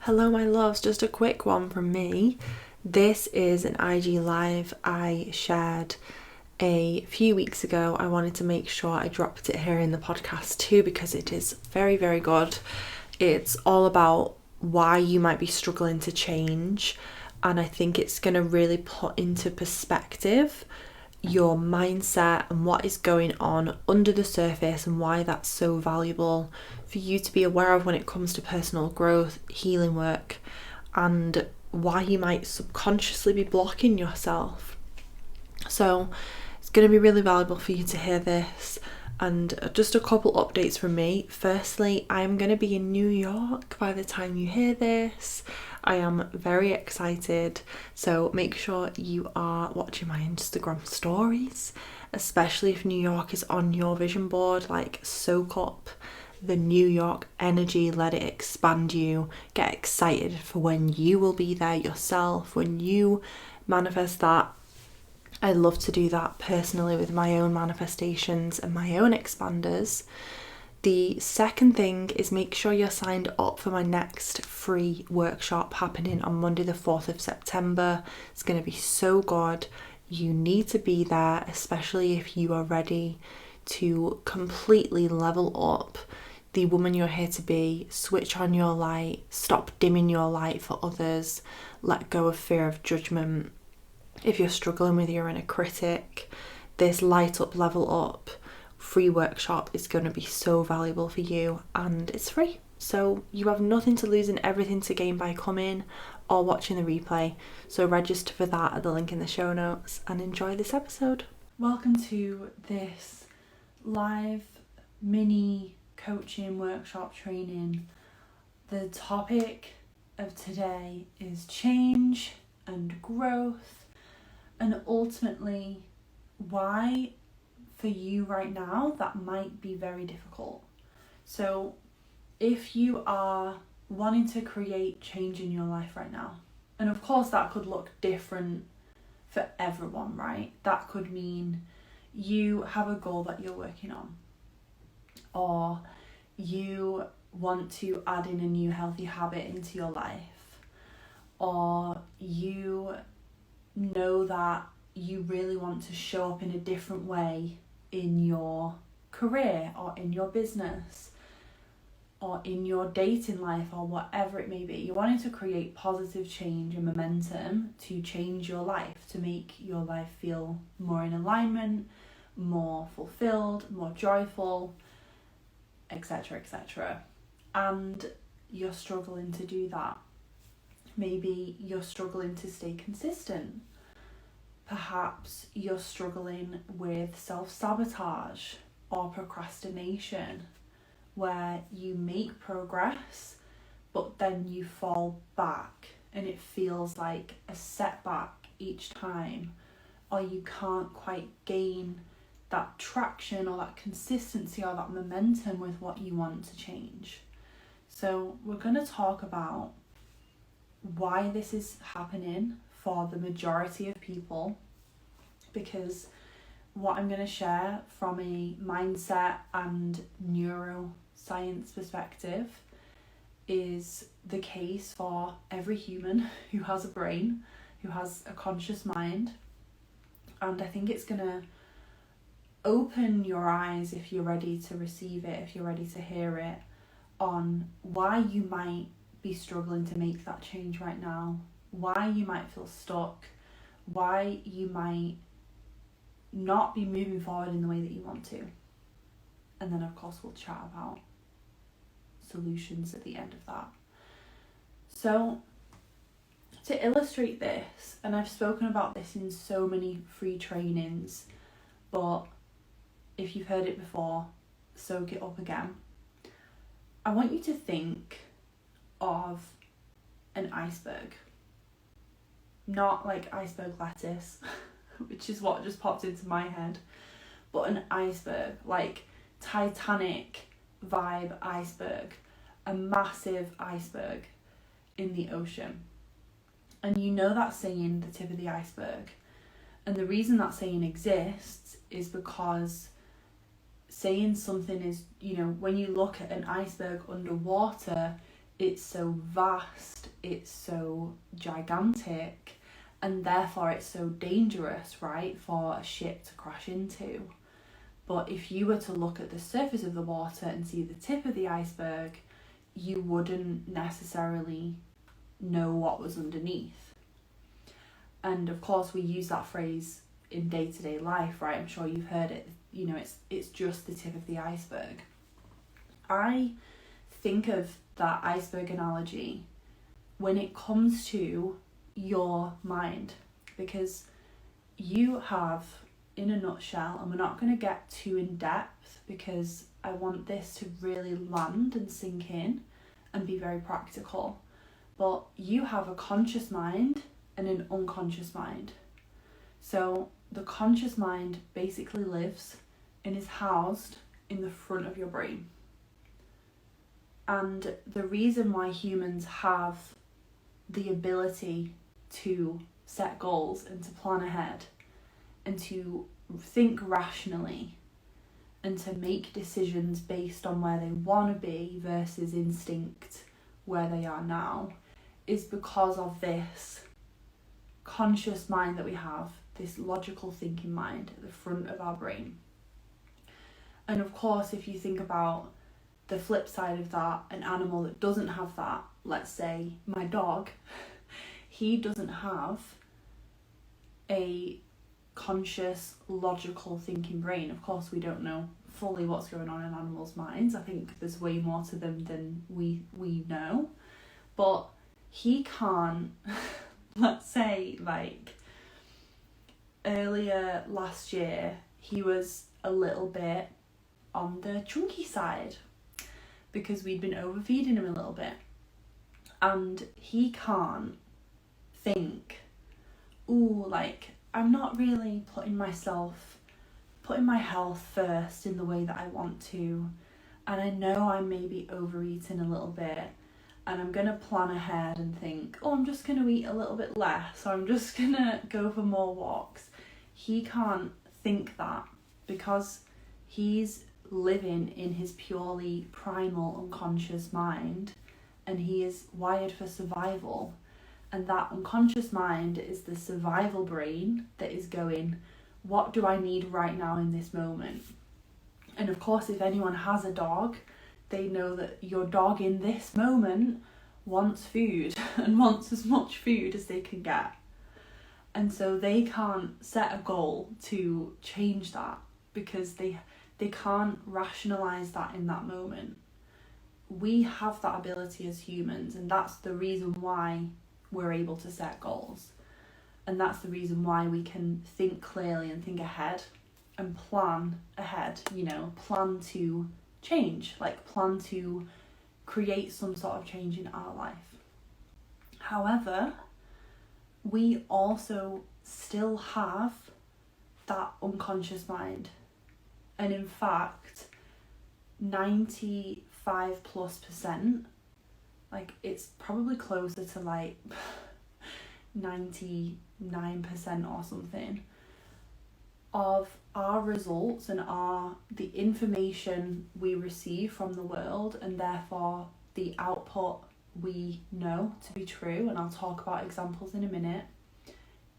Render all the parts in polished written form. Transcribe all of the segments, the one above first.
Hello my loves, just a quick one from me. This is an IG live I shared a few weeks ago. I wanted to make sure I dropped it here in the podcast too because it is very, very good. It's all about why you might be struggling to change, and I think it's going to really put into perspective your mindset and what is going on under the surface and why that's so valuable for you to be aware of when it comes to personal growth, healing work, and why you might subconsciously be blocking yourself. So it's going to be really valuable for you to hear this. And just a couple updates from me. Firstly, I'm going to be in New York by the time you hear this. I am very excited, so make sure you are watching my Instagram stories, especially if New York is on your vision board. Like, soak up the New York energy, let it expand you, get excited for when you will be there yourself, when you manifest that. I love to do that personally with my own manifestations and my own expanders. The second thing is make sure you're signed up for my next free workshop happening on Monday the 4th of September. It's going to be so good. You need to be there, especially if you are ready to completely level up the woman you're here to be, switch on your light, stop dimming your light for others, let go of fear of judgment. If you're struggling with your inner critic, this light up, level up free workshop is going to be so valuable for you, and it's free. So you have nothing to lose and everything to gain by coming or watching the replay. So register for that at the link in the show notes and enjoy this episode. Welcome to this live mini coaching workshop training. The topic of today is change and growth, and ultimately why for you right now that might be very difficult. So if you are wanting to create change in your life right now, and of course that could look different for everyone, right? That could mean you have a goal that you're working on, or you want to add in a new healthy habit into your life, or you know that you really want to show up in a different way in your career or in your business or in your dating life or whatever it may be. You're wanting to create positive change and momentum to change your life, to make your life feel more in alignment, more fulfilled, more joyful, etc., etc. And you're struggling to do that. Maybe you're struggling to stay consistent. Perhaps you're struggling with self-sabotage or procrastination, where you make progress but then you fall back and it feels like a setback each time, or you can't quite gain that traction or that consistency or that momentum with what you want to change. So we're going to talk about why this is happening for the majority of people, because what I'm going to share from a mindset and neuroscience perspective is the case for every human who has a brain, who has a conscious mind. And I think it's going to open your eyes, if you're ready to receive it, if you're ready to hear it, on why you might be struggling to make that change right now, why you might feel stuck, why you might not be moving forward in the way that you want to. And then of course we'll chat about solutions at the end of that. So to illustrate this, and I've spoken about this in so many free trainings, but if you've heard it before, soak it up again. I want you to think of an iceberg. Not like iceberg lettuce, which is what just popped into my head, but an iceberg, like Titanic vibe iceberg, a massive iceberg in the ocean. And you know that saying, the tip of the iceberg. And the reason that saying exists is because saying something is, when you look at an iceberg underwater, it's so vast it's so gigantic, and therefore it's so dangerous, right, for a ship to crash into. But if you were to look at the surface of the water and see the tip of the iceberg, you wouldn't necessarily know what was underneath. And of course we use that phrase in day-to-day life, right? I'm sure you've heard it. You know, it's just the tip of the iceberg. I think of that iceberg analogy when it comes to your mind, because you have, in a nutshell, and we're not going to get too in depth because I want this to really land and sink in and be very practical, but you have a conscious mind and an unconscious mind. So the conscious mind basically lives and is housed in the front of your brain. And the reason why humans have the ability to set goals and to plan ahead and to think rationally and to make decisions based on where they want to be versus instinct where they are now is because of this conscious mind that we have, this logical thinking mind at the front of our brain. And of course, if you think about the flip side of that, an animal that doesn't have that, let's say my dog, he doesn't have a conscious, logical thinking brain. Of course, we don't know fully what's going on in animals' minds. I think there's way more to them than we know. But he can't, let's say, like, earlier last year, he was a little bit on the chunky side because we'd been overfeeding him a little bit. And he can't think, ooh, like, I'm not really putting my health first in the way that I want to. And I know I'm maybe overeating a little bit. And I'm going to plan ahead and think, oh, I'm just going to eat a little bit less. Or I'm just going to go for more walks. He can't think that because he's living in his purely primal unconscious mind. And he is wired for survival. And that unconscious mind is the survival brain that is going, what do I need right now in this moment? And of course, if anyone has a dog, they know that your dog in this moment wants food and wants as much food as they can get. And so they can't set a goal to change that because they can't rationalize that in that moment. We have that ability as humans, and that's the reason why we're able to set goals. And that's the reason why we can think clearly and think ahead and plan ahead, plan to change, like plan to create some sort of change in our life. However, we also still have that unconscious mind. And in fact, 95%+, like it's probably closer to like 99% or something of our results and the information we receive from the world, and therefore the output we know to be true, and I'll talk about examples in a minute,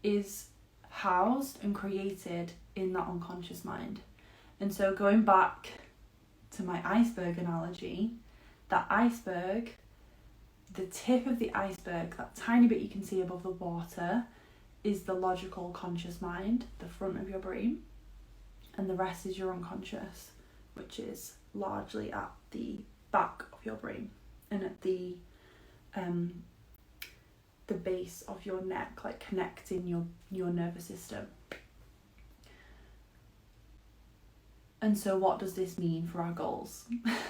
is housed and created in that unconscious mind. And so going back to my iceberg analogy, that iceberg, the tip of the iceberg, that tiny bit you can see above the water, is the logical conscious mind, the front of your brain, and the rest is your unconscious, which is largely at the back of your brain and at the base of your neck, like connecting your nervous system. And so what does this mean for our goals?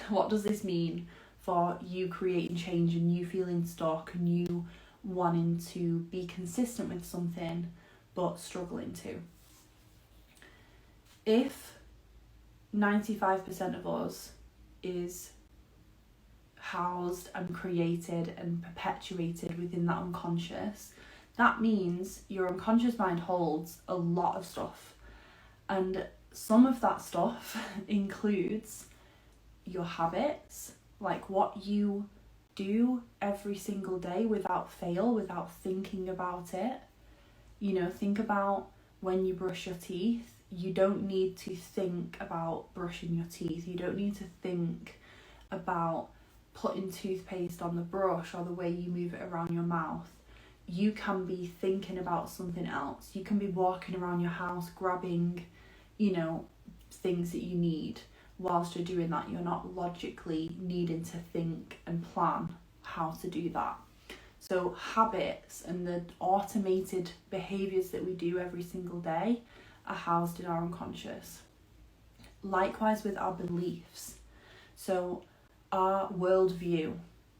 What does this mean for you creating change and you feeling stuck and you wanting to be consistent with something but struggling to? If 95% of us is housed and created and perpetuated within that unconscious, that means your unconscious mind holds a lot of stuff. And some of that stuff includes your habits, like what you do every single day without fail, without thinking about it. You know, think about when you brush your teeth. You don't need to think about brushing your teeth. You don't need to think about putting toothpaste on the brush or the way you move it around your mouth. You can be thinking about something else. You can be walking around your house grabbing, you know, things that you need. Whilst you're doing that, you're not logically needing to think and plan how to do that. So habits and the automated behaviours that we do every single day are housed in our unconscious. Likewise with our beliefs. So our worldview,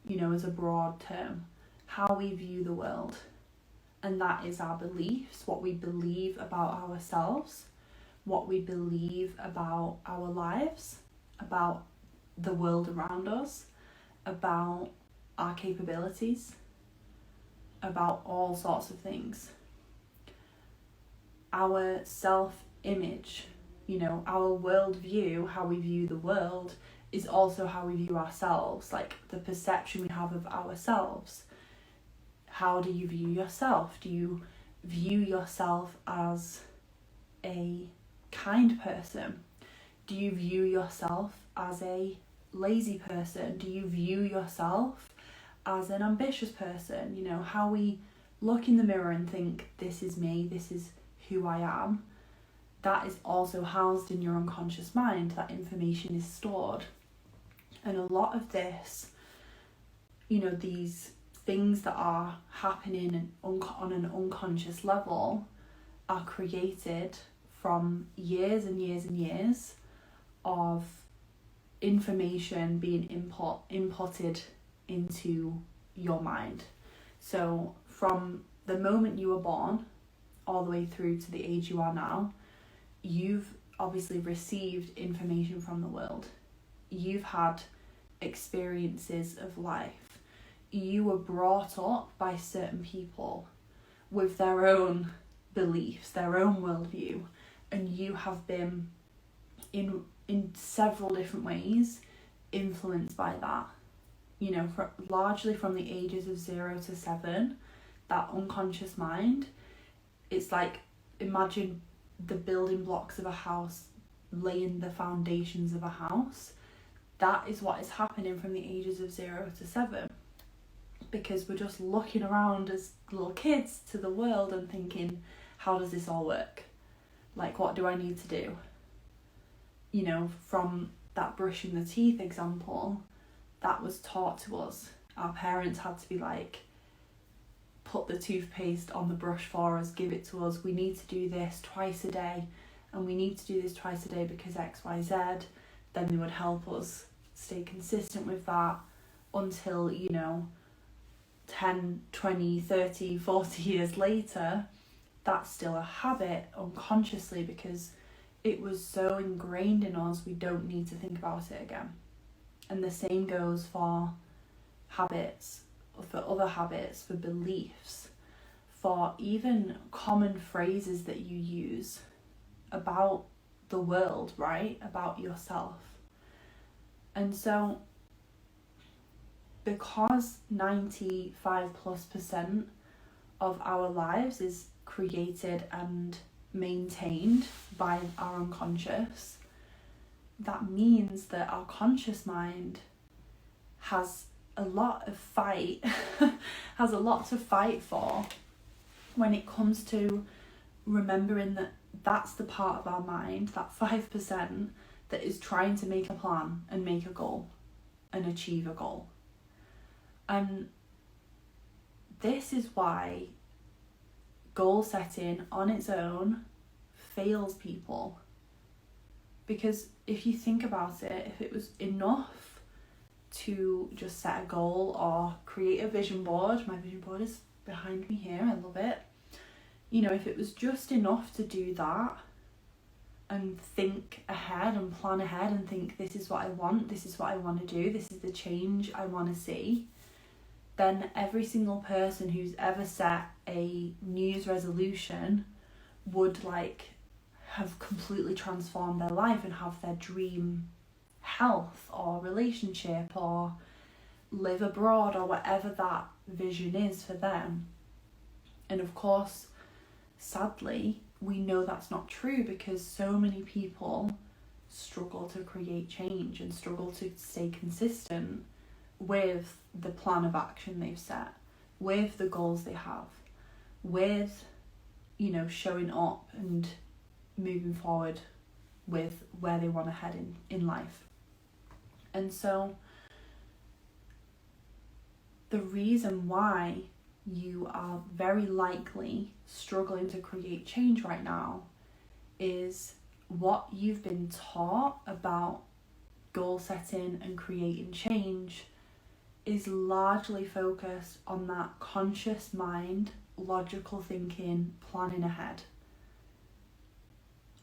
you know, is a broad term. How we view the world. And that is our beliefs, what we believe about ourselves, what we believe about our lives, about the world around us, about our capabilities, about all sorts of things. Our self-image, you know, our worldview, how we view the world, is also how we view ourselves, like the perception we have of ourselves. How do you view yourself? Do you view yourself as a kind person? Do you view yourself as a lazy person? Do you view yourself as an ambitious person? You know, how we look in the mirror and think, this is me, this is who I am. That is also housed in your unconscious mind. That information is stored. And a lot of this, you know, these things that are happening on an unconscious level are created from years and years and years of information being inputted into your mind. So from the moment you were born all the way through to the age you are now, you've obviously received information from the world. You've had experiences of life. You were brought up by certain people with their own beliefs, their own worldview, and you have been in several different ways influenced by that. You know, largely from the ages of 0 to 7, that unconscious mind, it's like, imagine the building blocks of a house, laying the foundations of a house. That is what is happening from the ages of 0 to 7. Because we're just looking around as little kids to the world and thinking, how does this all work? Like, what do I need to do? You know, from that brushing the teeth example, that was taught to us. Our parents had to be like, put the toothpaste on the brush for us, give it to us. We need to do this twice a day, and we need to do this twice a day because X, Y, Z. Then they would help us stay consistent with that until, you know, 10, 20, 30, 40 years later, that's still a habit unconsciously because it was so ingrained in us, we don't need to think about it again. And the same goes for habits, for other habits, for beliefs, for even common phrases that you use about the world, right? About yourself. And so, because 95+% of our lives is created and maintained by our unconscious, that means that our conscious mind has a lot to fight for when it comes to remembering that that's the part of our mind, that 5%, that is trying to make a plan and make a goal and achieve a goal. And this is why goal setting on its own fails people. Because if you think about it, if it was enough to just set a goal or create a vision board, my vision board is behind me here, I love it. You know, if it was just enough to do that and think ahead and plan ahead and think, this is what I want, this is what I want to do, this is the change I want to see, then every single person who's ever set a New Year's resolution would have completely transformed their life and have their dream health or relationship or live abroad, or whatever that vision is for them. And of course, sadly, we know that's not true, because so many people struggle to create change and struggle to stay consistent with the plan of action they've set, with the goals they have, with, showing up and moving forward with where they want to head in life. And so the reason why you are very likely struggling to create change right now is what you've been taught about goal setting and creating change is largely focused on that conscious mind, logical thinking, planning ahead.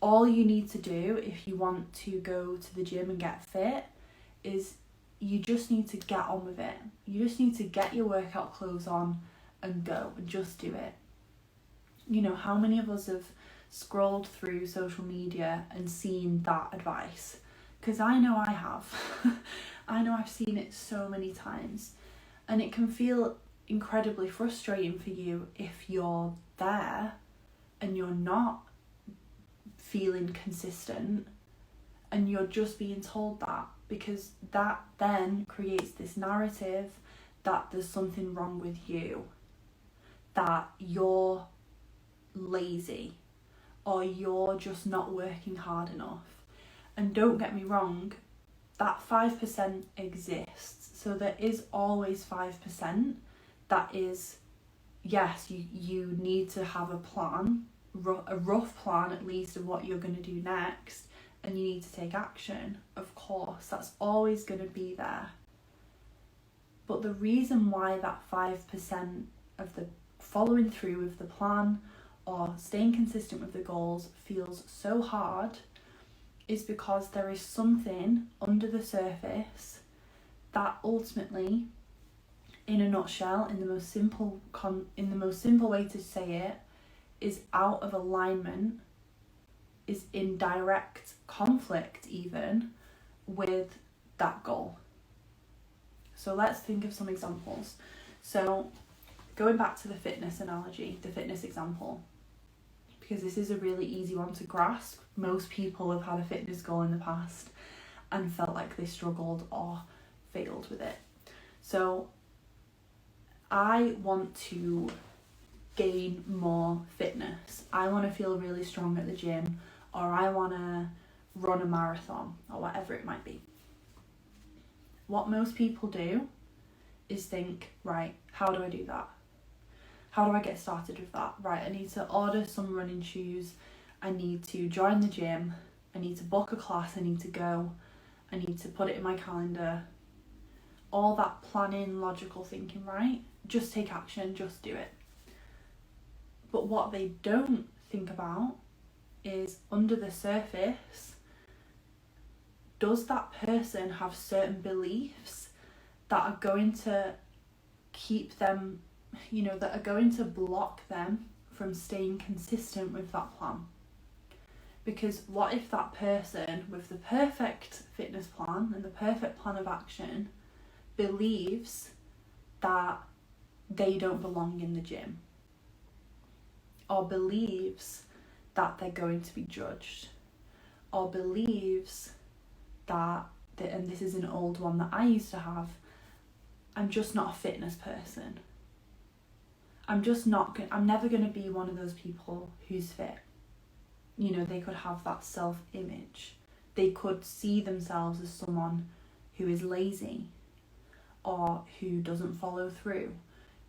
All you need to do if you want to go to the gym and get fit is you just need to get on with it. You just need to get your workout clothes on and go and just do it. How many of us have scrolled through social media and seen that advice? Because I know I have. I know I've seen it so many times, and it can feel incredibly frustrating for you if you're there and you're not feeling consistent and you're just being told that, because that then creates this narrative that there's something wrong with you, that you're lazy, or you're just not working hard enough. And don't get me wrong, that 5% exists. So there is always 5% that is, yes, you need to have a plan, a rough plan at least of what you're going to do next, and you need to take action. Of course, that's always going to be there. But the reason why that 5% of the following through with the plan or staying consistent with the goals feels so hard is because there is something under the surface that ultimately, in a nutshell, in the most simple way to say it, is out of alignment, is in direct conflict even with that goal. So let's think of some examples. So going back to the fitness analogy, the fitness example, because this is a really easy one to grasp. Most people have had a fitness goal in the past and felt like they struggled or failed with it. So I want to gain more fitness. I want to feel really strong at the gym, or I want to run a marathon, or whatever it might be. What most people do is think, right, how do I do that? How do I get started with that? Right, I need to order some running shoes. I need to join the gym. I need to book a class. I need to go. I need to put it in my calendar. All that planning, logical thinking, right? Just take action, just do it. But what they don't think about is under the surface, does that person have certain beliefs that are going to keep them, that are going to block them from staying consistent with that plan? Because what if that person with the perfect fitness plan and the perfect plan of action believes that they don't belong in the gym, or believes that they're going to be judged, or believes that, and this is an old one that I used to have, I'm just not a fitness person. I'm never going to be one of those people who's fit. They could have that self-image. They could see themselves as someone who is lazy or who doesn't follow through.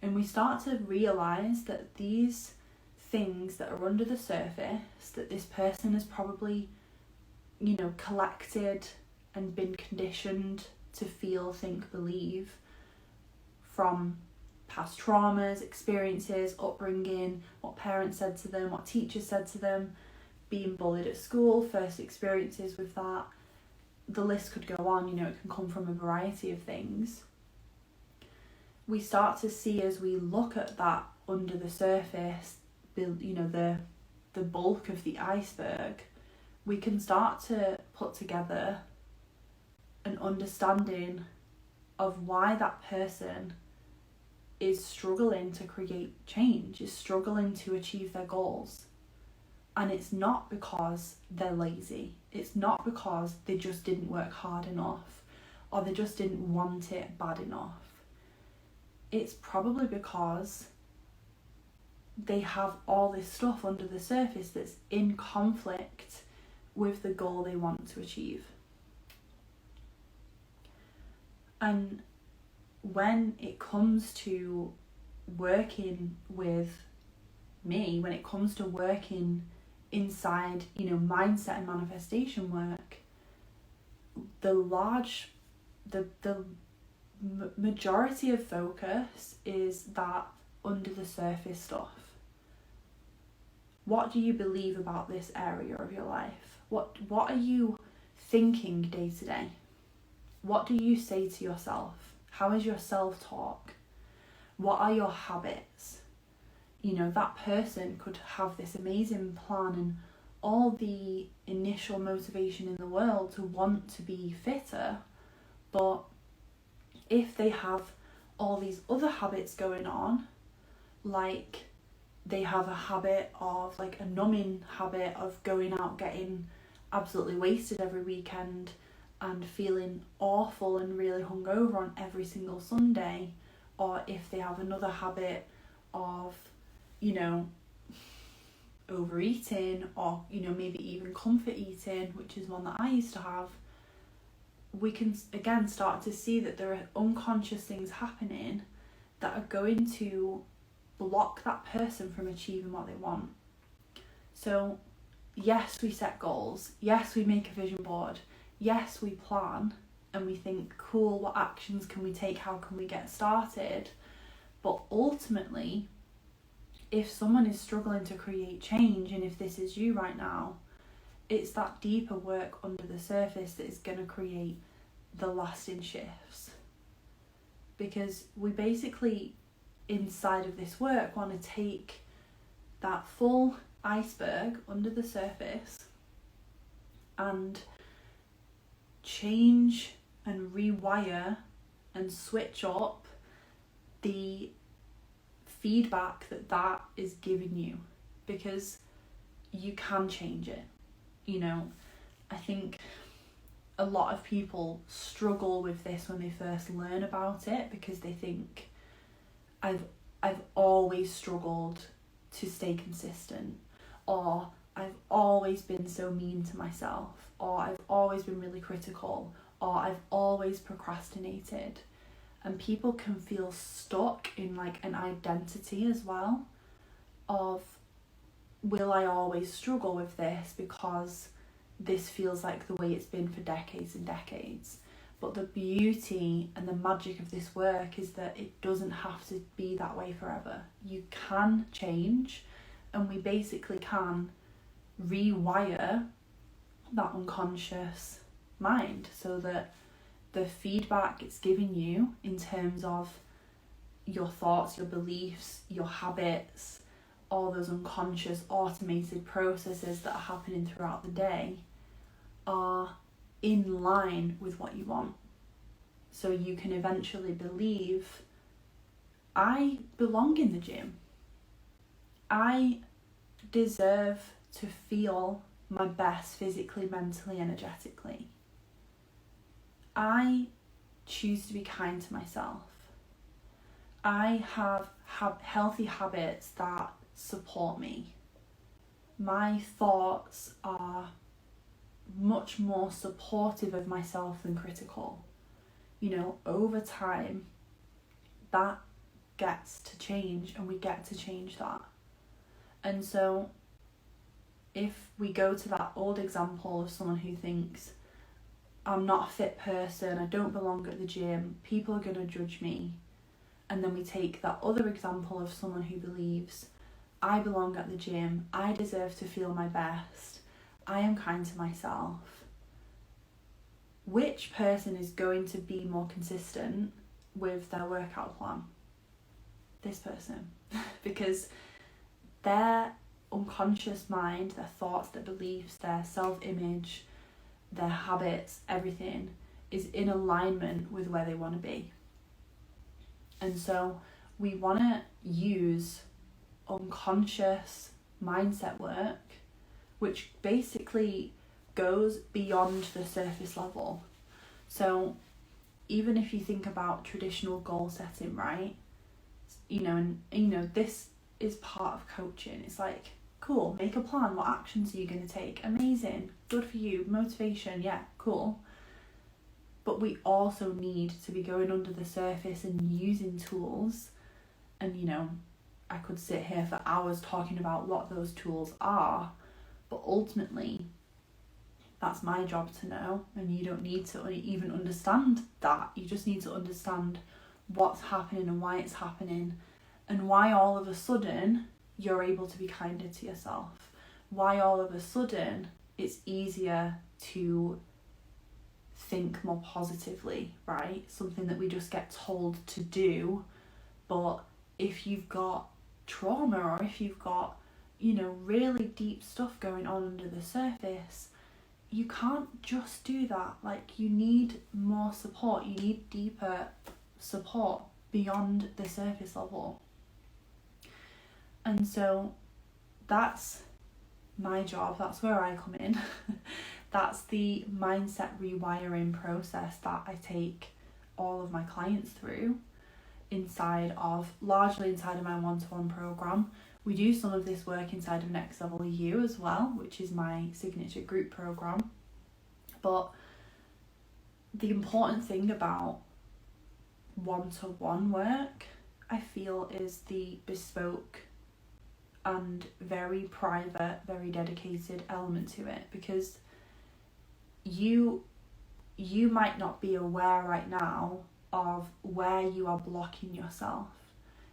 And we start to realise that these things that are under the surface, that this person has probably, collected and been conditioned to feel, think, believe from past traumas, experiences, upbringing, what parents said to them, what teachers said to them, being bullied at school, first experiences with that. The list could go on, it can come from a variety of things. We start to see, as we look at that under the surface, the bulk of the iceberg, we can start to put together an understanding of why that person is struggling to create change, is struggling to achieve their goals. And it's not because they're lazy. It's not because they just didn't work hard enough or they just didn't want it bad enough. It's probably because they have all this stuff under the surface that's in conflict with the goal they want to achieve. And when it comes to working with me, when it comes to working inside, mindset and manifestation work, the majority of focus is that under the surface stuff. What do you believe about this area of your life? What are you thinking day to day? What do you say to yourself? How is your self-talk? What are your habits? That person could have this amazing plan and all the initial motivation in the world to want to be fitter, but if they have all these other habits going on, like they have a habit of, like a numbing habit of going out getting absolutely wasted every weekend and feeling awful and really hungover on every single Sunday, or if they have another habit of, overeating, or, maybe even comfort eating, which is one that I used to have, we can again start to see that there are unconscious things happening that are going to block that person from achieving what they want. So yes, we set goals. Yes, we make a vision board. Yes, we plan and we think, cool, what actions can we take? How can we get started? But ultimately, if someone is struggling to create change, and if this is you right now, it's that deeper work under the surface that is going to create the lasting shifts. Because we basically, inside of this work, want to take that full iceberg under the surface and change and rewire and switch up the feedback that is giving you, because you can change it. I think a lot of people struggle with this when they first learn about it, because they think, I've always struggled to stay consistent, or I've always been so mean to myself, or I've always been really critical, or I've always procrastinated. And people can feel stuck in like an identity as well of, will I always struggle with this because this feels like the way it's been for decades and decades. But the beauty and the magic of this work is that it doesn't have to be that way forever. You can change, and we basically can rewire that unconscious mind so that the feedback it's giving you in terms of your thoughts, your beliefs, your habits, all those unconscious automated processes that are happening throughout the day are in line with what you want. So you can eventually believe, I belong in the gym. I deserve to feel my best physically, mentally, energetically. I choose to be kind to myself. I have healthy habits that support me. My thoughts are much more supportive of myself than critical. Over time, that gets to change, and we get to change that. And so if we go to that old example of someone who thinks, I'm not a fit person, I don't belong at the gym, people are going to judge me. And then we take that other example of someone who believes, I belong at the gym, I deserve to feel my best, I am kind to myself. Which person is going to be more consistent with their workout plan? This person. Because their unconscious mind, their thoughts, their beliefs, their self-image, their habits, everything is in alignment with where they want to be. And so we want to use unconscious mindset work, which basically goes beyond the surface level. So even if you think about traditional goal setting, right? This is part of coaching. It's like, cool, make a plan. What actions are you going to take? Amazing. Good for you. Motivation. Yeah, cool. But we also need to be going under the surface and using tools. And, I could sit here for hours talking about what those tools are. But ultimately, that's my job to know. And you don't need to even understand that. You just need to understand what's happening and why it's happening. And why all of a sudden you're able to be kinder to yourself. Why all of a sudden it's easier to think more positively, right? Something that we just get told to do. But if you've got trauma, or if you've got, really deep stuff going on under the surface, you can't just do that. Like, you need more support. You need deeper support beyond the surface level. And so that's my job. That's where I come in. That's the mindset rewiring process that I take all of my clients through largely inside of my one-to-one program. We do some of this work inside of Next Level You as well, which is my signature group program. But the important thing about one-to-one work, I feel, is the bespoke and very private, very dedicated element to it, because you might not be aware right now of where you are blocking yourself.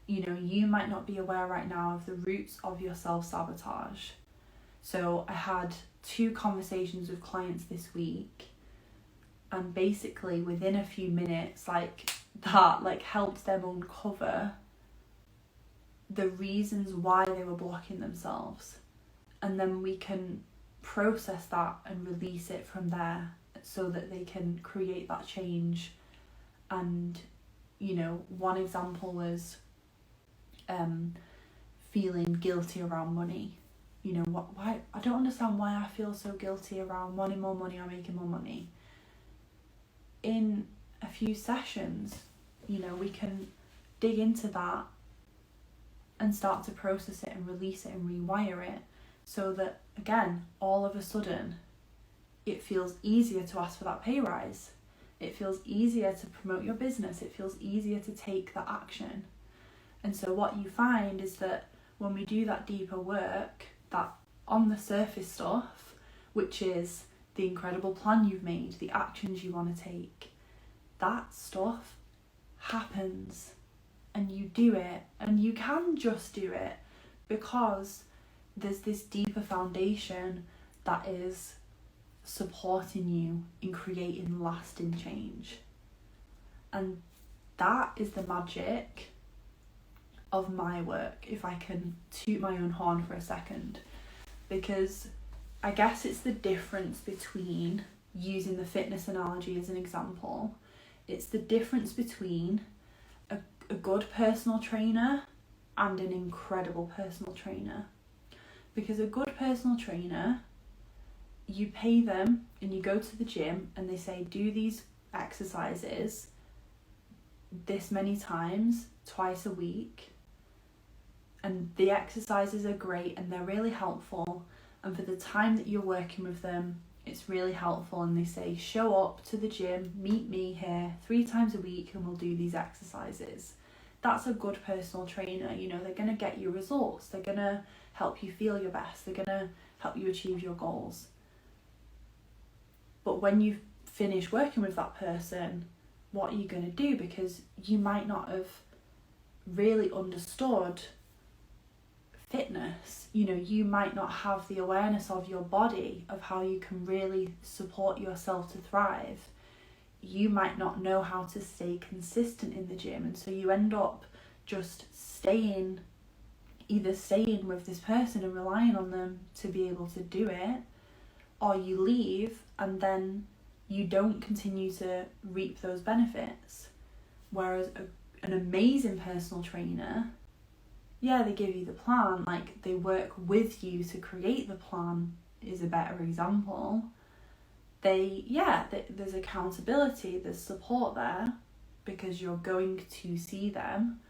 You might not be aware right now of the roots of your self-sabotage. So I had 2 conversations with clients this week, and basically within a few minutes, that helped them uncover the reasons why they were blocking themselves. And then we can process that and release it from there so that they can create that change. And, one example was feeling guilty around money. Why I don't understand why I feel so guilty around wanting more money or making more money. In a few sessions, we can dig into that and start to process it and release it and rewire it, so that, again, all of a sudden it feels easier to ask for that pay rise. It feels easier to promote your business. It feels easier to take that action. And so what you find is that when we do that deeper work, that on the surface stuff, which is the incredible plan you've made, the actions you want to take, that stuff happens. And you do it, and you can just do it because there's this deeper foundation that is supporting you in creating lasting change. And that is the magic of my work, if I can toot my own horn for a second, because I guess it's the difference between, using the fitness analogy as an example, it's the difference between a good personal trainer and an incredible personal trainer. Because a good personal trainer, you pay them and you go to the gym and they say, do these exercises this many times, twice a week, and the exercises are great and they're really helpful, and for the time that you're working with them, it's really helpful, and they say, show up to the gym, meet me here 3 times a week and we'll do these exercises. That's a good personal trainer. They're going to get you results. They're going to help you feel your best. They're going to help you achieve your goals. But when you finish working with that person, what are you going to do? Because you might not have really understood fitness. You might not have the awareness of your body, of how you can really support yourself to thrive. You might not know how to stay consistent in the gym, and so you end up just staying with this person and relying on them to be able to do it, or you leave and then you don't continue to reap those benefits. Whereas an amazing personal trainer, yeah, they give you the plan, like they work with you to create the plan is a better example. There's accountability, there's support there because you're going to see them,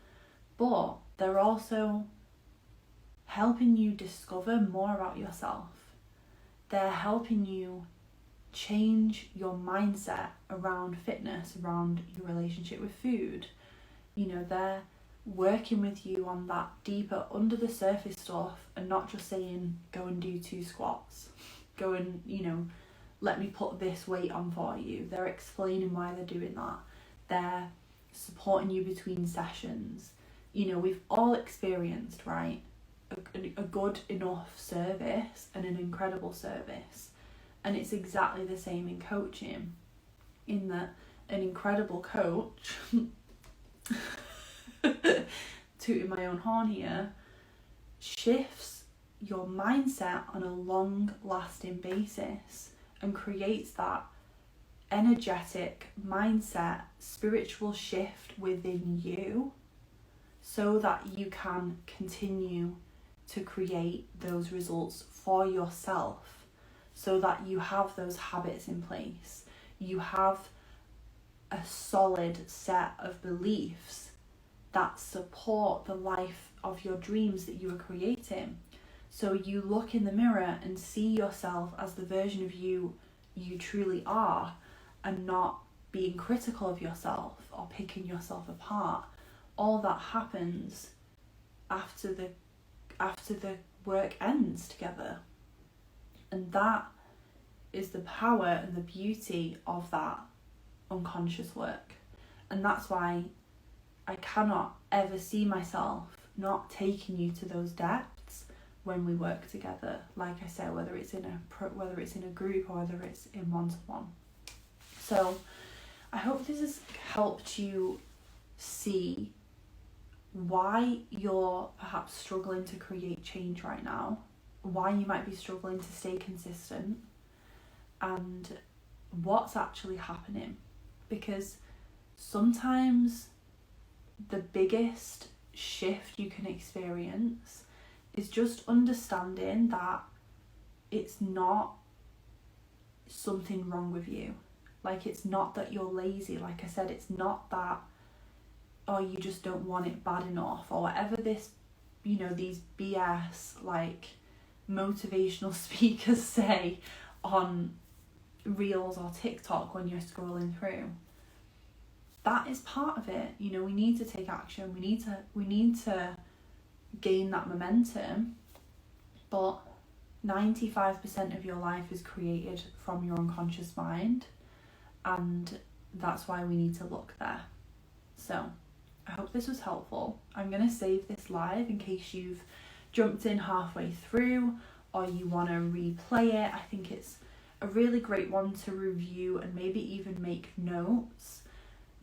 but they're also helping you discover more about yourself. They're helping you change your mindset around fitness, around your relationship with food. You know, they're working with you on that deeper under the surface stuff and not just saying go and do 2 squats, go and, you know, let me put this weight on for you. They're explaining why they're doing that. They're supporting you between sessions. You know, we've all experienced, right, a good enough service and an incredible service. And it's exactly the same in coaching, in that an incredible coach, tooting my own horn here, shifts your mindset on a long-lasting basis and creates that energetic mindset, spiritual shift within you so that you can continue to create those results for yourself, so that you have those habits in place. You have a solid set of beliefs that support the life of your dreams that you are creating. So you look in the mirror and see yourself as the version of you truly are, and not being critical of yourself or picking yourself apart. All that happens after the work ends together. And that is the power and the beauty of that unconscious work. And that's why I cannot ever see myself not taking you to those depths when we work together. Like I said, whether it's in a group or whether it's in one-to-one. So I hope this has helped you see why you're perhaps struggling to create change right now, why you might be struggling to stay consistent, and what's actually happening. Because sometimes the biggest shift you can experience is just understanding that it's not something wrong with you. Like, it's not that you're lazy. Like I said, it's not that, oh, you just don't want it bad enough, or whatever this, you know, these BS, like, motivational speakers say on Reels or TikTok when you're scrolling through. That is part of it. You know, we need to take action. We need to gain that momentum. But 95% of your life is created from your unconscious mind, and that's why we need to look there. So I hope this was helpful. I'm going to save this live in case you've jumped in halfway through or you want to replay it. I think it's a really great one to review and maybe even make notes,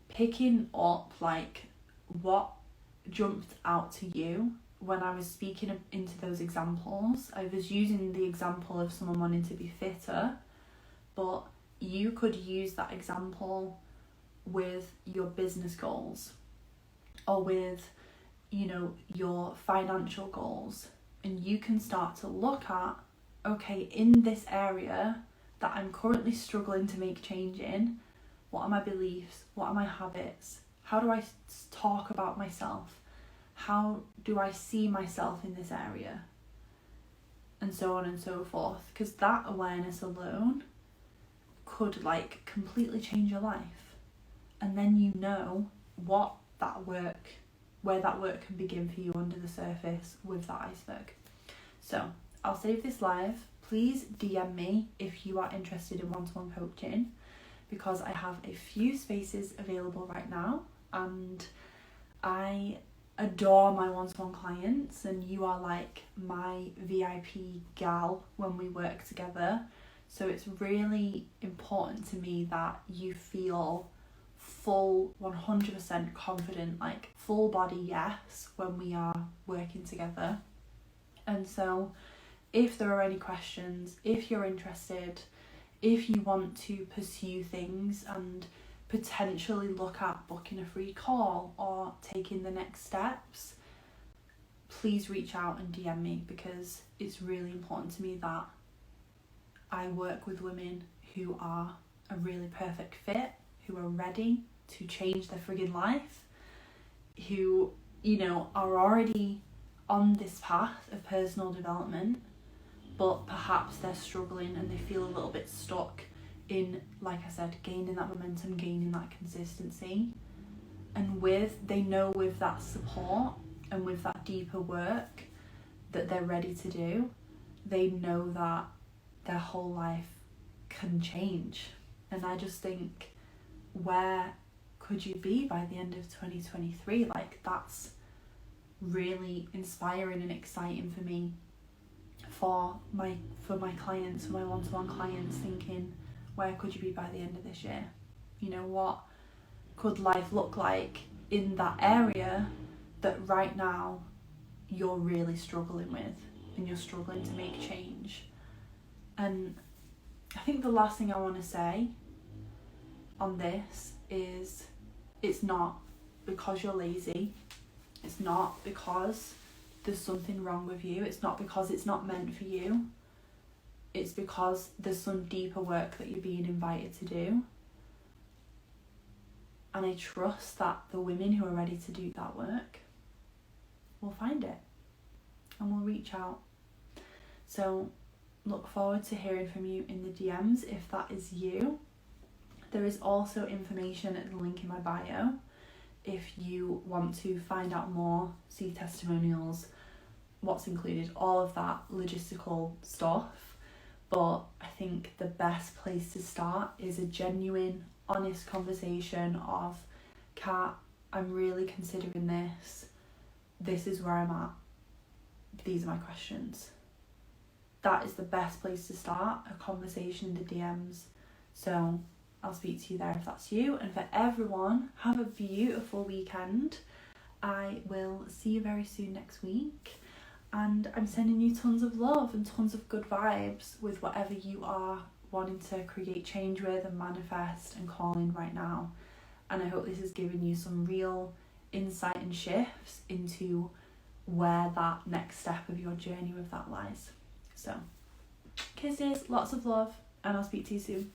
picking up like what jumped out to you when I was speaking into those examples. I was using the example of someone wanting to be fitter, but you could use that example with your business goals or with, you know, your financial goals. And you can start to look at, okay, in this area that I'm currently struggling to make change in, what are my beliefs? What are my habits? How do I talk about myself? How do I see myself in this area? And so on and so forth. Because that awareness alone could like completely change your life. And then you know where that work can begin for you under the surface with that iceberg. So I'll save this live. Please DM me if you are interested in one-to-one coaching, because I have a few spaces available right now, and I adore my one-to-one clients, and you are like my VIP gal when we work together. So it's really important to me that you feel full 100% confident, like full body yes when we are working together. And so if there are any questions, if you're interested if you want to pursue things and potentially look at booking a free call or taking the next steps, please reach out and DM me, because it's really important to me that I work with women who are a really perfect fit, who are ready to change their friggin' life, who, you know, are already on this path of personal development, but perhaps they're struggling and they feel a little bit stuck in, like I said, gaining that momentum, gaining that consistency. And they know with that support and with that deeper work that they're ready to do, they know that their whole life can change. And I just think, where could you be by the end of 2023? Like, that's really inspiring and exciting for me, for my clients, for my one-to-one clients, thinking, where could you be by the end of this year? You know, what could life look like in that area that right now you're really struggling with and you're struggling to make change? And I think the last thing I want to say on this is, it's not because you're lazy, it's not because there's something wrong with you, it's not because it's not meant for you, it's because there's some deeper work that you're being invited to do. And I trust that the women who are ready to do that work will find it and will reach out. So look forward to hearing from you in the DMs if that is you. There is also information at the link in my bio if you want to find out more, see testimonials, what's included, all of that logistical stuff. But I think the best place to start is a genuine, honest conversation of, Kat, I'm really considering this. This is where I'm at. These are my questions. That is the best place to start a conversation in the DMs. So I'll speak to you there if that's you. And for everyone, have a beautiful weekend. I will see you very soon next week. And I'm sending you tons of love and tons of good vibes with whatever you are wanting to create change with and manifest and call in right now. And I hope this has given you some real insight and shifts into where that next step of your journey with that lies. So, kisses, lots of love, and I'll speak to you soon.